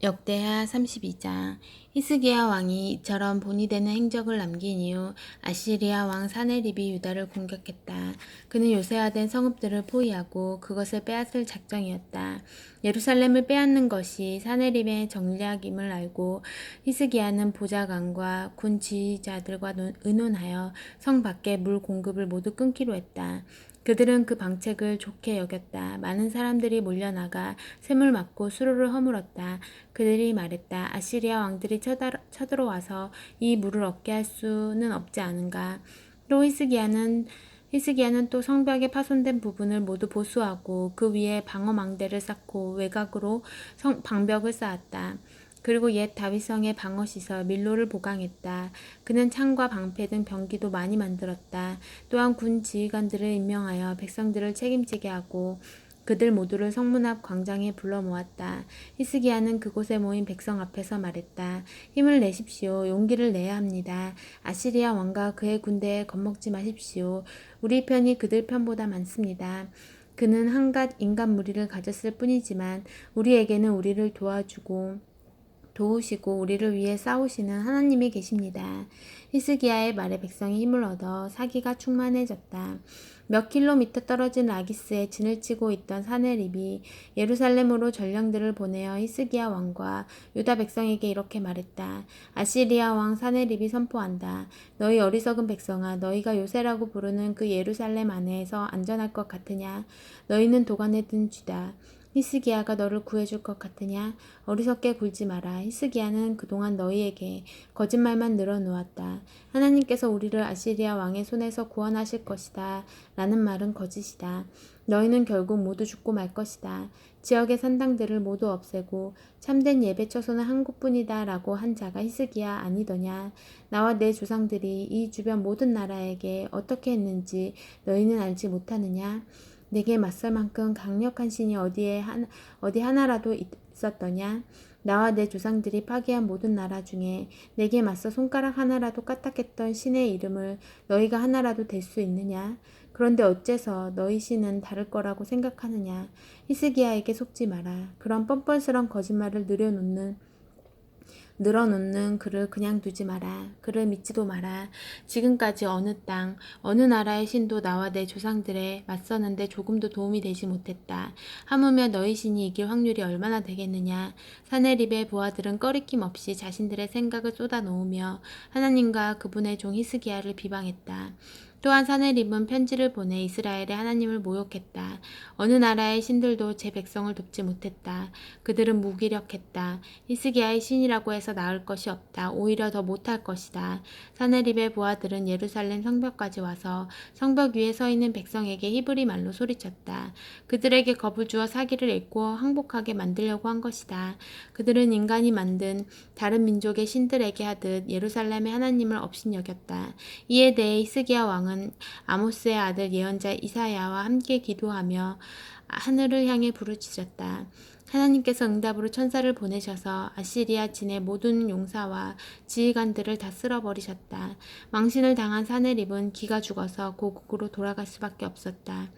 역대하 32장. 히스기야 왕이 이처럼 본이 되는 행적을 남긴 이후 아시리아 왕 사네립이 유다를 공격했다. 그는 요새화된 성읍들을 포위하고 그것을 빼앗을 작정이었다. 예루살렘을 빼앗는 것이 사네립의 전략임을 알고 히스기야는 보좌관과 군 지휘자들과 의논하여 성 밖의 물 공급을 모두 끊기로 했다. 그들은 그 방책을 좋게 여겼다. 많은 사람들이 몰려나가 샘을 막고 수로를 허물었다. 그들이 말했다. 아시리아 왕들이 쳐들어와서 이 물을 얻게 할 수는 없지 않은가. 또 히스기야는 또 성벽의 파손된 부분을 모두 보수하고 그 위에 방어망대를 쌓고 외곽으로 방벽을 쌓았다. 그리고 옛 다윗성의 방어시설 밀로를 보강했다. 그는 창과 방패 등 병기도 많이 만들었다. 또한 군 지휘관들을 임명하여 백성들을 책임지게 하고 그들 모두를 성문 앞 광장에 불러 모았다. 히스기야는 그곳에 모인 백성 앞에서 말했다. 힘을 내십시오. 용기를 내야 합니다. 아시리아 왕과 그의 군대에 겁먹지 마십시오. 우리 편이 그들 편보다 많습니다. 그는 한갓 인간 무리를 가졌을 뿐이지만 우리에게는 우리를 도우시고 우리를 위해 싸우시는 하나님이 계십니다. 히스기야의 말에 백성이 힘을 얻어 사기가 충만해졌다. 몇 킬로미터 떨어진 라기스에 진을 치고 있던 사네립이 예루살렘으로 전령들을 보내어 히스기야 왕과 유다 백성에게 이렇게 말했다. 아시리아 왕 사네립이 선포한다. 너희 어리석은 백성아, 너희가 요새라고 부르는 그 예루살렘 안에서 안전할 것 같으냐? 너희는 도관에 든 쥐다. 히스기야가 너를 구해줄 것 같으냐? 어리석게 굴지 마라. 히스기야는 그동안 너희에게 거짓말만 늘어놓았다. 하나님께서 우리를 아시리아 왕의 손에서 구원하실 것이다. 라는 말은 거짓이다. 너희는 결국 모두 죽고 말 것이다. 지역의 산당들을 모두 없애고 참된 예배 처소는 한 곳뿐이다. 라고 한 자가 히스기야 아니더냐? 나와 내 조상들이 이 주변 모든 나라에게 어떻게 했는지 너희는 알지 못하느냐? 내게 맞설 만큼 강력한 신이 어디 하나라도 있었더냐? 나와 내 조상들이 파괴한 모든 나라 중에 내게 맞서 손가락 하나라도 까딱했던 신의 이름을 너희가 하나라도 댈 수 있느냐? 그런데 어째서 너희 신은 다를 거라고 생각하느냐? 히스기야에게 속지 마라. 그런 뻔뻔스런 거짓말을 늘어놓는 그를 그냥 두지 마라. 그를 믿지도 마라. 지금까지 어느 땅, 어느 나라의 신도 나와 내 조상들에 맞서는데 조금도 도움이 되지 못했다. 하물며 너희 신이 이길 확률이 얼마나 되겠느냐. 사네립의 부하들은 꺼리낌 없이 자신들의 생각을 쏟아놓으며 하나님과 그분의 종 히스기야를 비방했다. 또한 사네립은 편지를 보내 이스라엘의 하나님을 모욕했다. 어느 나라의 신들도 제 백성을 돕지 못했다. 그들은 무기력했다. 히스기야의 신이라고 해서 나을 것이 없다. 오히려 더 못할 것이다. 사네립의 부하들은 예루살렘 성벽까지 와서 성벽 위에 서 있는 백성에게 히브리 말로 소리쳤다. 그들에게 겁을 주어 사기를 잃고 항복하게 만들려고 한 것이다. 그들은 인간이 만든 다른 민족의 신들에게 하듯 예루살렘의 하나님을 업신여겼다. 이에 대해 히스기야 왕은 아모스의 아들 예언자 이사야와 함께 기도하며 하늘을 향해 부르짖었다. 하나님께서 응답으로 천사를 보내셔서 아시리아 진의 모든 용사와 지휘관들을 다 쓸어버리셨다. 망신을 당한 사네립은 기가 죽어서 고국으로 돌아갈 수밖에 없었다.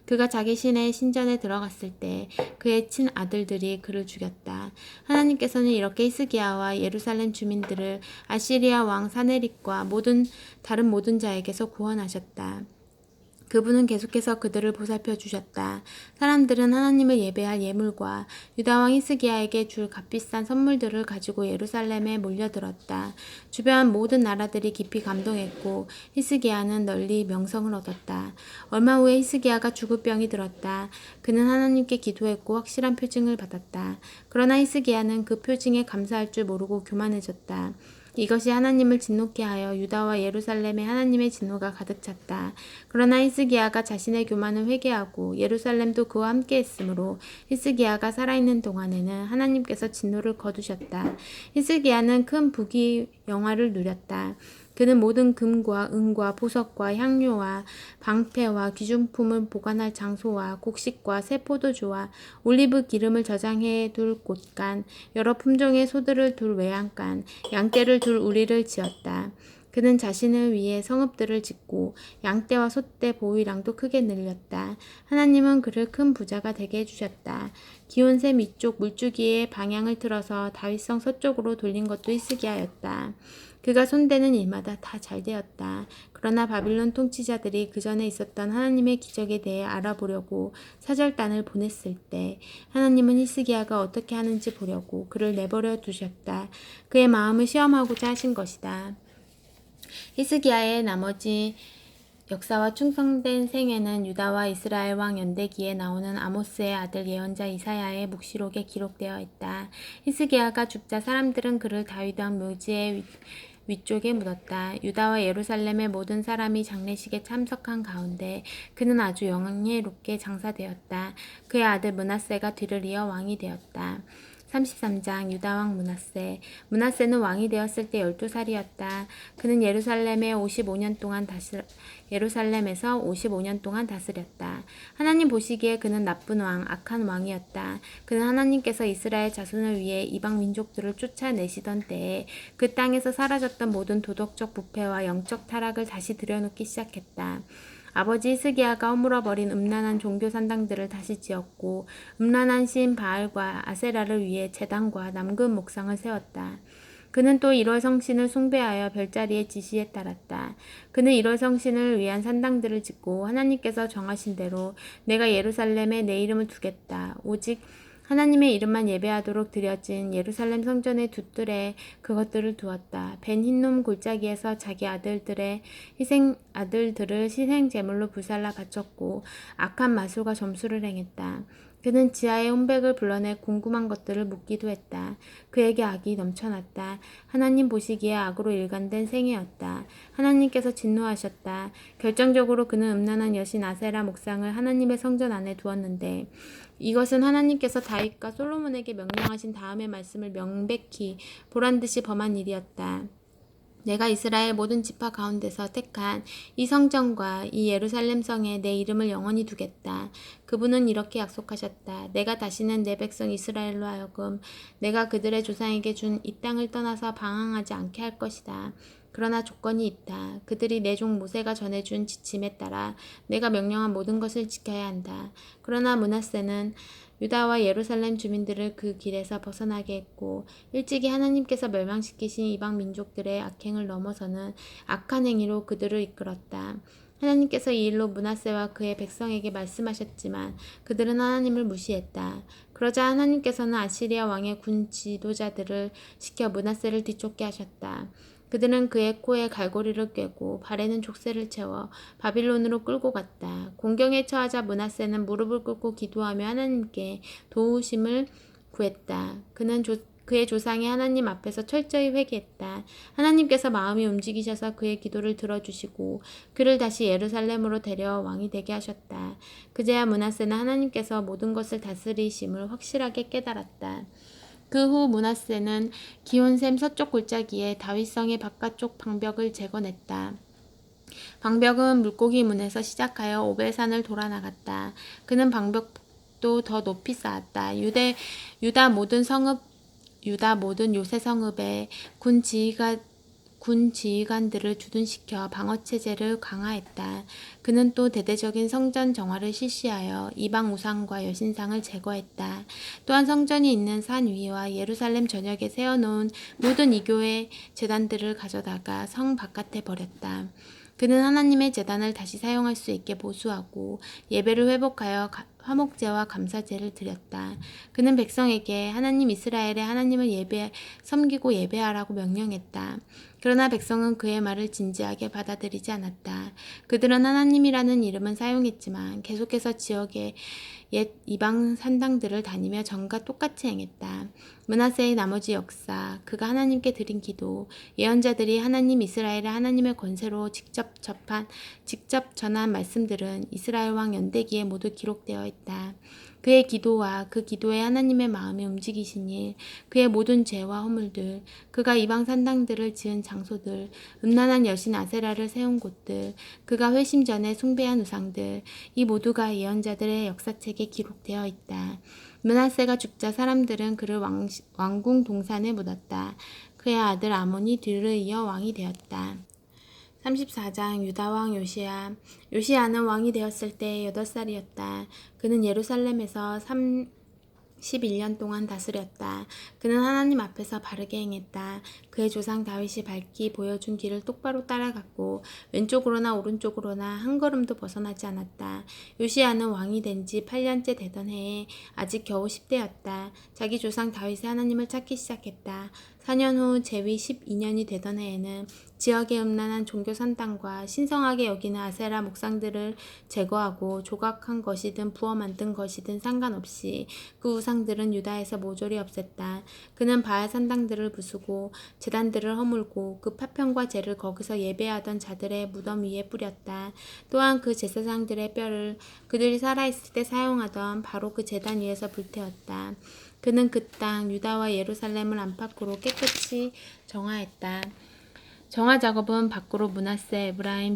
그가 자기 신의 신전에 들어갔을 때 그의 친아들들이 그를 죽였다. 하나님께서는 이렇게 히스기야와 예루살렘 주민들을 아시리아 왕 사네립과 다른 모든 자에게서 구원하셨다. 그분은 계속해서 그들을 보살펴 주셨다. 사람들은 하나님을 예배할 예물과 유다왕 히스기야에게 줄 값비싼 선물들을 가지고 예루살렘에 몰려들었다. 주변 모든 나라들이 깊이 감동했고 히스기야는 널리 명성을 얻었다. 얼마 후에 히스기야가 죽을 병이 들었다. 그는 하나님께 기도했고 확실한 표징을 받았다. 그러나 히스기야는 그 표징에 감사할 줄 모르고 교만해졌다. 이것이 하나님을 진노케 하여 유다와 예루살렘에 하나님의 진노가 가득 찼다. 그러나 히스기야가 자신의 교만을 회개하고 예루살렘도 그와 함께 했으므로 히스기야가 살아있는 동안에는 하나님께서 진노를 거두셨다. 히스기야는 큰 부귀 영화를 누렸다. 그는 모든 금과 은과 보석과 향료와 방패와 귀중품을 보관할 장소와 곡식과 새 포도주와 올리브 기름을 저장해 둘 곳간, 여러 품종의 소들을 둘 외양간, 양떼를 둘 우리를 지었다. 그는 자신을 위해 성읍들을 짓고 양떼와 소떼 보위량도 크게 늘렸다. 하나님은 그를 큰 부자가 되게 해주셨다. 기온샘 위쪽 물주기의 방향을 틀어서 다윗성 서쪽으로 돌린 것도 히스기야였다. 그가 손대는 일마다 다 잘 되었다. 그러나 바빌론 통치자들이 그 전에 있었던 하나님의 기적에 대해 알아보려고 사절단을 보냈을 때 하나님은 히스기야가 어떻게 하는지 보려고 그를 내버려 두셨다. 그의 마음을 시험하고자 하신 것이다. 히스기야의 나머지 역사와 충성된 생애는 유다와 이스라엘 왕 연대기에 나오는 아모스의 아들 예언자 이사야의 묵시록에 기록되어 있다. 히스기야가 죽자 사람들은 그를 다윗 왕 묘지의 위쪽에 묻었다. 유다와 예루살렘의 모든 사람이 장례식에 참석한 가운데 그는 아주 영예롭게 장사되었다. 그의 아들 므낫세가 뒤를 이어 왕이 되었다. 33장 유다왕 므낫세. 므낫세는 왕이 되었을 때 12살이었다. 그는 예루살렘에서 55년 동안 다스렸다. 하나님 보시기에 그는 나쁜 왕, 악한 왕이었다. 그는 하나님께서 이스라엘 자손을 위해 이방 민족들을 쫓아내시던 때에 그 땅에서 사라졌던 모든 도덕적 부패와 영적 타락을 다시 들여놓기 시작했다. 아버지 히스기야가 허물어버린 음란한 종교 산당들을 다시 지었고 음란한 신 바알과 아세라를 위해 제단과 남근 목상을 세웠다. 그는 또 1월 성신을 숭배하여 별자리의 지시에 따랐다. 그는 1월 성신을 위한 산당들을 짓고 하나님께서 정하신 대로 내가 예루살렘에 내 이름을 두겠다. 오직 하나님의 이름만 예배하도록 드려진 예루살렘 성전의 두 뜰에 그것들을 두었다. 벤 흰놈 골짜기에서 자기 아들들을 희생 제물로 불살라 바쳤고 악한 마술과 점수를 행했다. 그는 지하의 혼백을 불러내 궁금한 것들을 묻기도 했다. 그에게 악이 넘쳐났다. 하나님 보시기에 악으로 일관된 생애였다. 하나님께서 진노하셨다. 결정적으로 그는 음란한 여신 아세라 목상을 하나님의 성전 안에 두었는데 이것은 하나님께서 다윗과 솔로몬에게 명령하신 다음의 말씀을 명백히 보란듯이 범한 일이었다. 내가 이스라엘 모든 지파 가운데서 택한 이 성전과 이 예루살렘 성에 내 이름을 영원히 두겠다. 그분은 이렇게 약속하셨다. 내가 다시는 내 백성 이스라엘로 하여금 내가 그들의 조상에게 준 이 땅을 떠나서 방황하지 않게 할 것이다. 그러나 조건이 있다. 그들이 내 종 모세가 전해준 지침에 따라 내가 명령한 모든 것을 지켜야 한다. 그러나 므낫세는 유다와 예루살렘 주민들을 그 길에서 벗어나게 했고 일찍이 하나님께서 멸망시키신 이방 민족들의 악행을 넘어서는 악한 행위로 그들을 이끌었다. 하나님께서 이 일로 므낫세와 그의 백성에게 말씀하셨지만 그들은 하나님을 무시했다. 그러자 하나님께서는 아시리아 왕의 군 지도자들을 시켜 므낫세를 뒤쫓게 하셨다. 그들은 그의 코에 갈고리를 꿰고 발에는 족쇄를 채워 바빌론으로 끌고 갔다. 공경에 처하자 므낫세는 무릎을 꿇고 기도하며 하나님께 도우심을 구했다. 그는 그의 조상이 하나님 앞에서 철저히 회개했다. 하나님께서 마음이 움직이셔서 그의 기도를 들어주시고 그를 다시 예루살렘으로 데려와 왕이 되게 하셨다. 그제야 므낫세는 하나님께서 모든 것을 다스리심을 확실하게 깨달았다. 그 후 므낫세는 기온샘 서쪽 골짜기에 다윗성의 바깥쪽 방벽을 재건했다. 방벽은 물고기 문에서 시작하여 오벨산을 돌아 나갔다. 그는 방벽도 더 높이 쌓았다. 유다 모든 요새 성읍에 군 지휘관들을 주둔시켜 방어체제를 강화했다. 그는 또 대대적인 성전 정화를 실시하여 이방 우상과 여신상을 제거했다. 또한 성전이 있는 산 위와 예루살렘 전역에 세워놓은 모든 이교의 제단들을 가져다가 성 바깥에 버렸다. 그는 하나님의 제단을 다시 사용할 수 있게 보수하고 예배를 회복하여 화목제와 감사제를 드렸다. 그는 백성에게 하나님 이스라엘의 하나님을 섬기고 예배하라고 명령했다. 그러나 백성은 그의 말을 진지하게 받아들이지 않았다. 그들은 하나님이라는 이름은 사용했지만 계속해서 지역의 옛 이방 산당들을 다니며 전과 똑같이 행했다. 므낫세의 나머지 역사, 그가 하나님께 드린 기도, 예언자들이 하나님 이스라엘의 하나님의 권세로 직접 전한 말씀들은 이스라엘 왕 연대기에 모두 기록되어 있다. 그의 기도와 그 기도에 하나님의 마음이 움직이신 일, 그의 모든 죄와 허물들, 그가 이방 산당들을 지은 장소들, 음란한 여신 아세라를 세운 곳들, 그가 회심 전에 숭배한 우상들, 이 모두가 예언자들의 역사책에 기록되어 있다. 므낫세가 죽자 사람들은 그를 왕궁 동산에 묻었다. 그의 아들 아몬이 뒤를 이어 왕이 되었다. 34장 유다 왕 요시야. 요시야는 왕이 되었을 때 8살이었다. 그는 예루살렘에서 11년 동안 다스렸다. 그는 하나님 앞에서 바르게 행했다. 그의 조상 다윗이 밝히 보여준 길을 똑바로 따라갔고 왼쪽으로나 오른쪽으로나 한 걸음도 벗어나지 않았다. 요시야는 왕이 된 지 8년째 되던 해에 아직 겨우 10대였다. 자기 조상 다윗의 하나님을 찾기 시작했다. 4년 후 제위 12년이 되던 해에는 지역의 음란한 종교 산당과 신성하게 여기는 아세라 목상들을 제거하고 조각한 것이든 부어 만든 것이든 상관없이 그 우상들은 유다에서 모조리 없앴다. 그는 바알 산당들을 부수고 제단들을 허물고 그 파편과 재를 거기서 예배하던 자들의 무덤 위에 뿌렸다. 또한 그 제사장들의 뼈를 그들이 살아있을 때 사용하던 바로 그 제단 위에서 불태웠다. 그는 그 땅 유다와 예루살렘을 안팎으로 깨끗이 정화했다. 정화 작업은 밖으로 므낫세, 에브라임,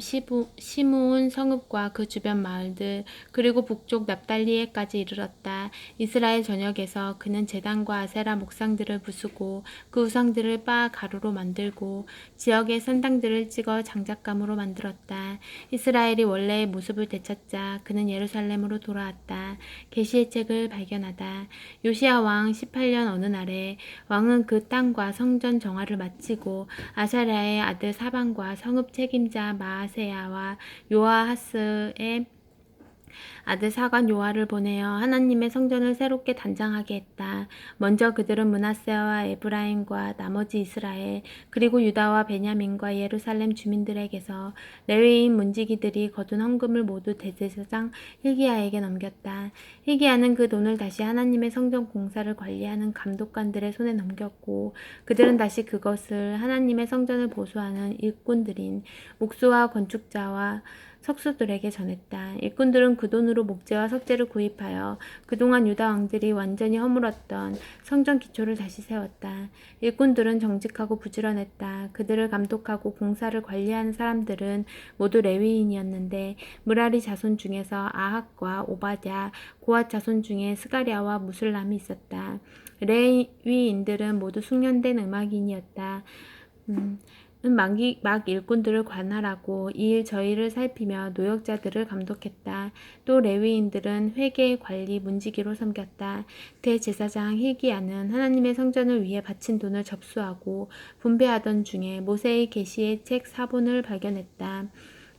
시므온 성읍과 그 주변 마을들, 그리고 북쪽 납달리에까지 이르렀다. 이스라엘 전역에서 그는 제단과 아세라 목상들을 부수고 그 우상들을 빻아 가루로 만들고 지역의 산당들을 찍어 장작감으로 만들었다. 이스라엘이 원래의 모습을 되찾자 그는 예루살렘으로 돌아왔다. 계시의 책을 발견하다. 요시야 왕 18년 어느 날에 왕은 그 땅과 성전 정화를 마치고 아사랴의 아들 사반과 성읍 책임자 마아세야와 요아하스의 아들 사관 요아를 보내어 하나님의 성전을 새롭게 단장하게 했다. 먼저 그들은 므낫세와 에브라임과 나머지 이스라엘 그리고 유다와 베냐민과 예루살렘 주민들에게서 레위인 문지기들이 거둔 헌금을 모두 대제사장 hil기야에게 넘겼다. hil기야는 그 돈을 다시 하나님의 성전 공사를 관리하는 감독관들의 손에 넘겼고 그들은 다시 그것을 하나님의 성전을 보수하는 일꾼들인 목수와 건축자와 석수들에게 전했다. 일꾼들은 그 돈으로 목재와 석재를 구입하여 그동안 유다 왕들이 완전히 허물었던 성전 기초를 다시 세웠다. 일꾼들은 정직하고 부지런했다. 그들을 감독하고 공사를 관리하는 사람들은 모두 레위인이었는데 므라리 자손 중에서 아학과 오바댜, 고앗 자손 중에 스가랴와 무술람이 있었다. 레위인들은 모두 숙련된 음악인이었다. 막 일꾼들을 관할하고 이 일 저 일을 살피며 노역자들을 감독했다. 또 레위인들은 회계, 관리, 문지기로 섬겼다. 대제사장 hil기야는 하나님의 성전을 위해 바친 돈을 접수하고 분배하던 중에 모세의 계시의 책 사본을 발견했다.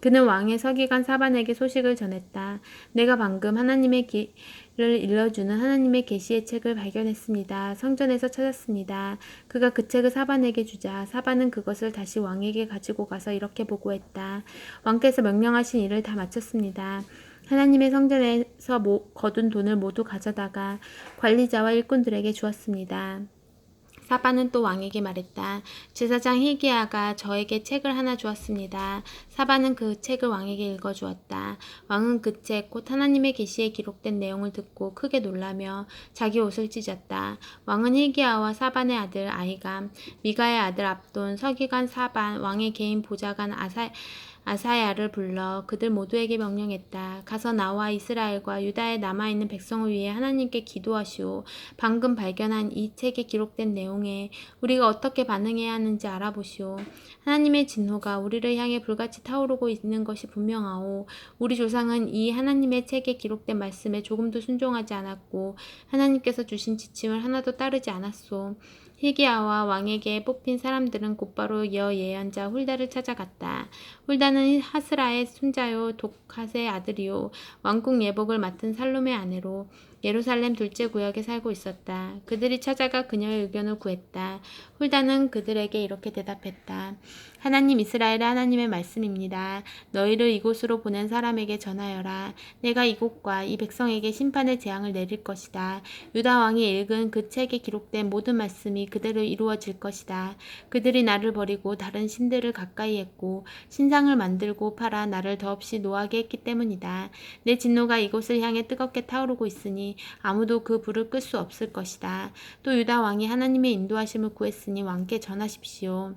그는 왕의 서기관 사반에게 소식을 전했다. 내가 방금 하나님의 길을 일러주는 하나님의 계시의 책을 발견했습니다. 성전에서 찾았습니다. 그가 그 책을 사반에게 주자 사반은 그것을 다시 왕에게 가지고 가서 이렇게 보고했다. 왕께서 명령하신 일을 다 마쳤습니다. 하나님의 성전에서 거둔 돈을 모두 가져다가 관리자와 일꾼들에게 주었습니다. 사반은 또 왕에게 말했다. 제사장 hil기야가 저에게 책을 하나 주었습니다. 사반은 그 책을 왕에게 읽어주었다. 왕은 그 책 곧 하나님의 계시에 기록된 내용을 듣고 크게 놀라며 자기 옷을 찢었다. 왕은 hil기야와 사반의 아들 아히감, 미가의 아들 압돈, 서기관 사반, 왕의 개인 보좌관 아사야를 불러 그들 모두에게 명령했다. 가서 나와 이스라엘과 유다에 남아있는 백성을 위해 하나님께 기도하시오. 방금 발견한 이 책에 기록된 내용에 우리가 어떻게 반응해야 하는지 알아보시오. 하나님의 진노가 우리를 향해 불같이 타오르고 있는 것이 분명하오. 우리 조상은 이 하나님의 책에 기록된 말씀에 조금도 순종하지 않았고 하나님께서 주신 지침을 하나도 따르지 않았소. hil기야와 왕에게 뽑힌 사람들은 곧바로 여예언자 훌다를 찾아갔다. 훌다는 하스라의 손자요 독핫의 아들이요 왕궁 예복을 맡은 살롬의 아내로 예루살렘 둘째 구역에 살고 있었다. 그들이 찾아가 그녀의 의견을 구했다. 훌다는 그들에게 이렇게 대답했다. 하나님 이스라엘의 하나님의 말씀입니다. 너희를 이곳으로 보낸 사람에게 전하여라. 내가 이곳과 이 백성에게 심판의 재앙을 내릴 것이다. 유다 왕이 읽은 그 책에 기록된 모든 말씀이 그대로 이루어질 것이다. 그들이 나를 버리고 다른 신들을 가까이 했고 신상을 만들고 팔아 나를 더없이 노하게 했기 때문이다. 내 진노가 이곳을 향해 뜨겁게 타오르고 있으니 아무도 그 불을 끌 수 없을 것이다. 또 유다 왕이 하나님의 인도하심을 구했으니 왕께 전하십시오.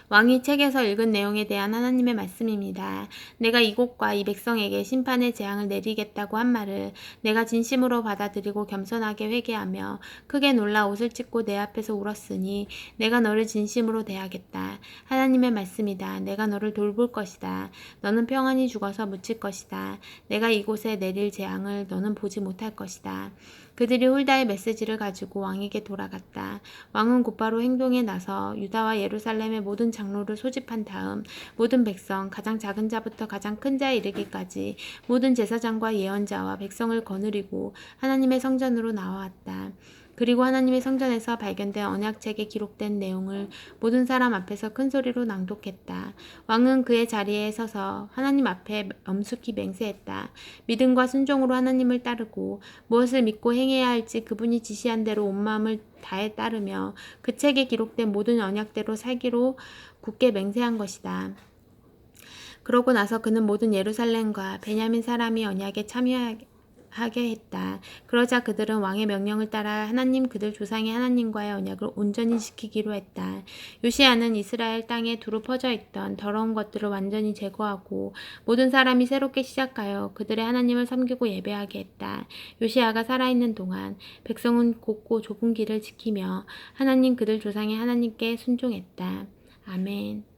왕이 책에서 읽은 내용에 대한 하나님의 말씀입니다. 내가 이곳과 이 백성에게 심판의 재앙을 내리겠다고 한 말을 내가 진심으로 받아들이고 겸손하게 회개하며 크게 놀라 옷을 찢고 내 앞에서 울었으니 내가 너를 진심으로 대하겠다. 하나님의 말씀이다. 내가 너를 돌볼 것이다. 너는 평안히 죽어서 묻힐 것이다. 내가 이곳에 내릴 재앙을 너는 보지 못할 것이다. 그들이 훌다의 메시지를 가지고 왕에게 돌아갔다. 왕은 곧바로 행동에 나서 유다와 예루살렘의 모든 장로를 소집한 다음 모든 백성, 가장 작은 자부터 가장 큰 자에 이르기까지 모든 제사장과 예언자와 백성을 거느리고 하나님의 성전으로 나와왔다. 그리고 하나님의 성전에서 발견된 언약책에 기록된 내용을 모든 사람 앞에서 큰 소리로 낭독했다. 왕은 그의 자리에 서서 하나님 앞에 엄숙히 맹세했다. 믿음과 순종으로 하나님을 따르고 무엇을 믿고 행해야 할지 그분이 지시한 대로 온 마음을 다해 따르며 그 책에 기록된 모든 언약대로 살기로 굳게 맹세한 것이다. 그러고 나서 그는 모든 예루살렘과 베냐민 사람이 언약에 참여하게 했다. 그러자 그들은 왕의 명령을 따라 하나님 그들 조상의 하나님과의 언약을 온전히 지키기로 했다. 요시야는 이스라엘 땅에 두루 퍼져 있던 더러운 것들을 완전히 제거하고 모든 사람이 새롭게 시작하여 그들의 하나님을 섬기고 예배하게 했다. 요시야가 살아있는 동안 백성은 곱고 좁은 길을 지키며 하나님 그들 조상의 하나님께 순종했다. 아멘.